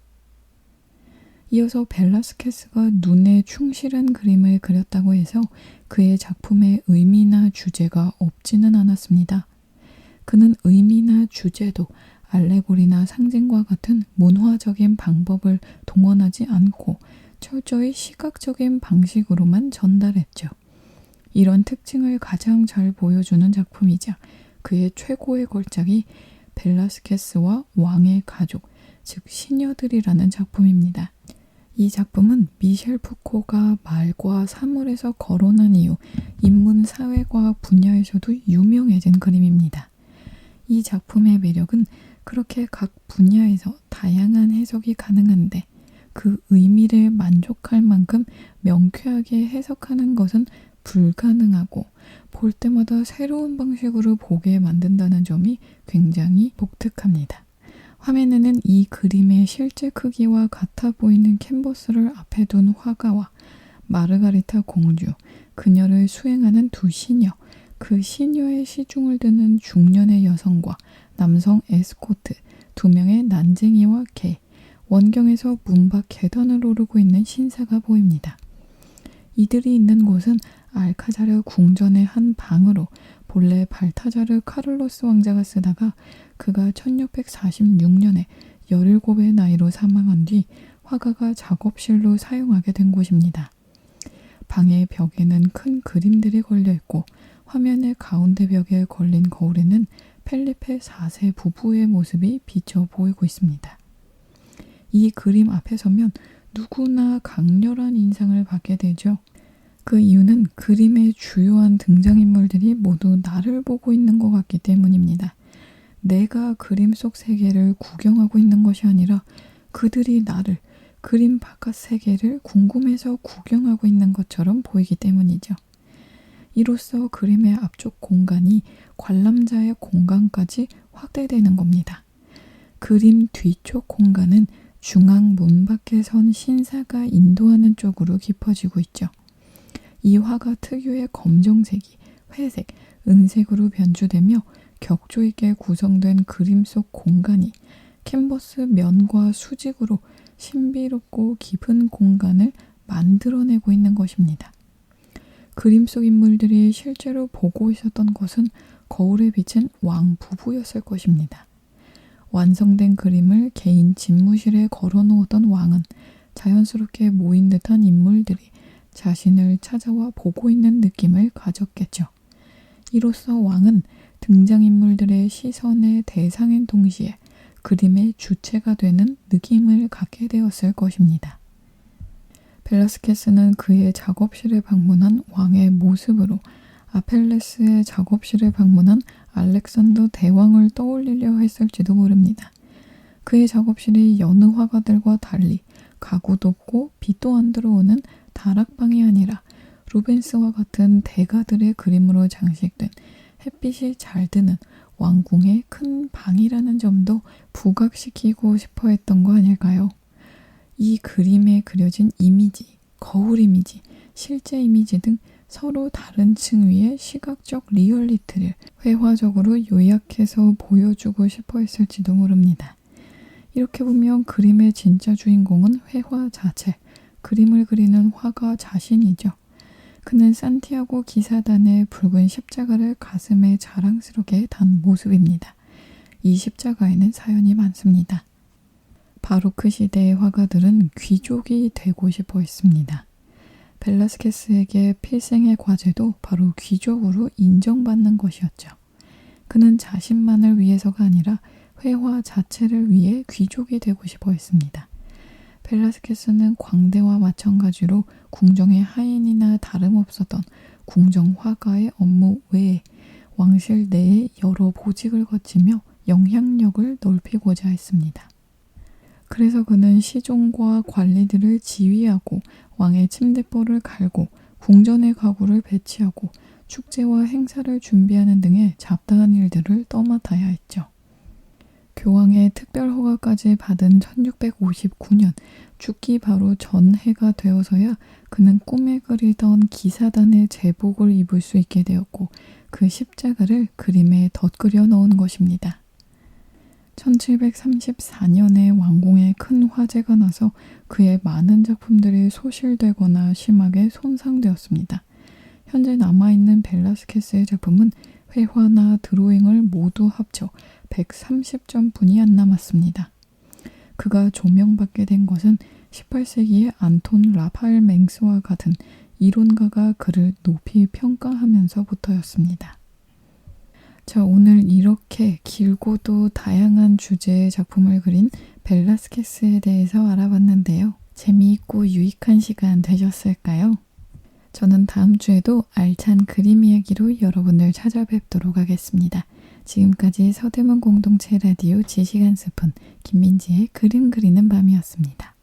이어서 벨라스케스가 눈에 충실한 그림을 그렸다고 해서 그의 작품의 의미나 주제가 없지는 않았습니다. 그는 의미나 주제도 알레고리나 상징과 같은 문화적인 방법을 동원하지 않고 철저히 시각적인 방식으로만 전달했죠. 이런 특징을 가장 잘 보여주는 작품이자 그의 최고의 걸작이 벨라스케스와 왕의 가족, 즉 시녀들이라는 작품입니다. 이 작품은 미셸 푸코가 말과 사물에서 거론한 이후 인문사회과학 분야에서도 유명해진 그림입니다. 이 작품의 매력은 그렇게 각 분야에서 다양한 해석이 가능한데 그 의미를 만족할 만큼 명쾌하게 해석하는 것은 불가능하고 볼 때마다 새로운 방식으로 보게 만든다는 점이 굉장히 독특합니다. 화면에는 이 그림의 실제 크기와 같아 보이는 캔버스를 앞에 둔 화가와 마르가리타 공주, 그녀를 수행하는 두 시녀, 그 시녀의 시중을 드는 중년의 여성과 남성 에스코트, 두 명의 난쟁이와 개, 원경에서 문 밖 계단을 오르고 있는 신사가 보입니다. 이들이 있는 곳은 알카자르 궁전의 한 방으로 본래 발타자르 카를로스 왕자가 쓰다가 그가 1646년에 17의 나이로 사망한 뒤 화가가 작업실로 사용하게 된 곳입니다. 방의 벽에는 큰 그림들이 걸려있고 화면의 가운데 벽에 걸린 거울에는 펠리페 4세 부부의 모습이 비쳐 보이고 있습니다. 이 그림 앞에 서면 누구나 강렬한 인상을 받게 되죠. 그 이유는 그림의 주요한 등장인물들이 모두 나를 보고 있는 것 같기 때문입니다. 내가 그림 속 세계를 구경하고 있는 것이 아니라 그들이 나를, 그림 바깥 세계를 궁금해서 구경하고 있는 것처럼 보이기 때문이죠. 이로써 그림의 앞쪽 공간이 관람자의 공간까지 확대되는 겁니다. 그림 뒤쪽 공간은 중앙 문 밖에 선 신사가 인도하는 쪽으로 깊어지고 있죠. 이 화가 특유의 검정색이 회색, 은색으로 변주되며 격조 있게 구성된 그림 속 공간이 캔버스 면과 수직으로 신비롭고 깊은 공간을 만들어내고 있는 것입니다. 그림 속 인물들이 실제로 보고 있었던 것은 거울에 비친 왕 부부였을 것입니다. 완성된 그림을 개인 집무실에 걸어놓았던 왕은 자연스럽게 모인 듯한 인물들이 자신을 찾아와 보고 있는 느낌을 가졌겠죠. 이로써 왕은 등장인물들의 시선의 대상인 동시에 그림의 주체가 되는 느낌을 갖게 되었을 것입니다. 벨라스케스는 그의 작업실에 방문한 왕의 모습으로 아펠레스의 작업실에 방문한 알렉산더 대왕을 떠올리려 했을지도 모릅니다. 그의 작업실이 여느 화가들과 달리 가구도 없고 빛도 안 들어오는 다락방이 아니라 루벤스와 같은 대가들의 그림으로 장식된 햇빛이 잘 드는 왕궁의 큰 방이라는 점도 부각시키고 싶어 했던 거 아닐까요? 이 그림에 그려진 이미지, 거울 이미지, 실제 이미지 등 서로 다른 층 위의 시각적 리얼리티를 회화적으로 요약해서 보여주고 싶어 했을지도 모릅니다. 이렇게 보면 그림의 진짜 주인공은 회화 자체, 그림을 그리는 화가 자신이죠. 그는 산티아고 기사단의 붉은 십자가를 가슴에 자랑스럽게 단 모습입니다. 이 십자가에는 사연이 많습니다. 바로크 시대의 화가들은 귀족이 되고 싶어 했습니다. 벨라스케스에게 필생의 과제도 바로 귀족으로 인정받는 것이었죠. 그는 자신만을 위해서가 아니라 회화 자체를 위해 귀족이 되고 싶어 했습니다. 벨라스케스는 광대와 마찬가지로 궁정의 하인이나 다름없었던 궁정 화가의 업무 외에 왕실 내에 여러 보직을 거치며 영향력을 넓히고자 했습니다. 그래서 그는 시종과 관리들을 지휘하고 왕의 침대벌을 갈고 궁전의 가구를 배치하고 축제와 행사를 준비하는 등의 잡다한 일들을 떠맡아야 했죠. 교황의 특별 허가까지 받은 1659년 죽기 바로 전해가 되어서야 그는 꿈에 그리던 기사단의 제복을 입을 수 있게 되었고 그 십자가를 그림에 덧그려 넣은 것입니다. 1734년에 왕궁에 큰 화재가 나서 그의 많은 작품들이 소실되거나 심하게 손상되었습니다. 현재 남아있는 벨라스케스의 작품은 회화나 드로잉을 모두 합쳐 130점뿐이 안 남았습니다. 그가 조명받게 된 것은 18세기의 안톤 라파엘 맹스와 같은 이론가가 그를 높이 평가하면서부터였습니다. 자, 오늘 이렇게 길고도 다양한 주제의 작품을 그린 벨라스케스에 대해서 알아봤는데요. 재미있고 유익한 시간 되셨을까요? 저는 다음 주에도 알찬 그림 이야기로 여러분들 찾아뵙도록 하겠습니다. 지금까지 서대문 공동체 라디오 지식한 스푼 김민지의 그림 그리는 밤이었습니다.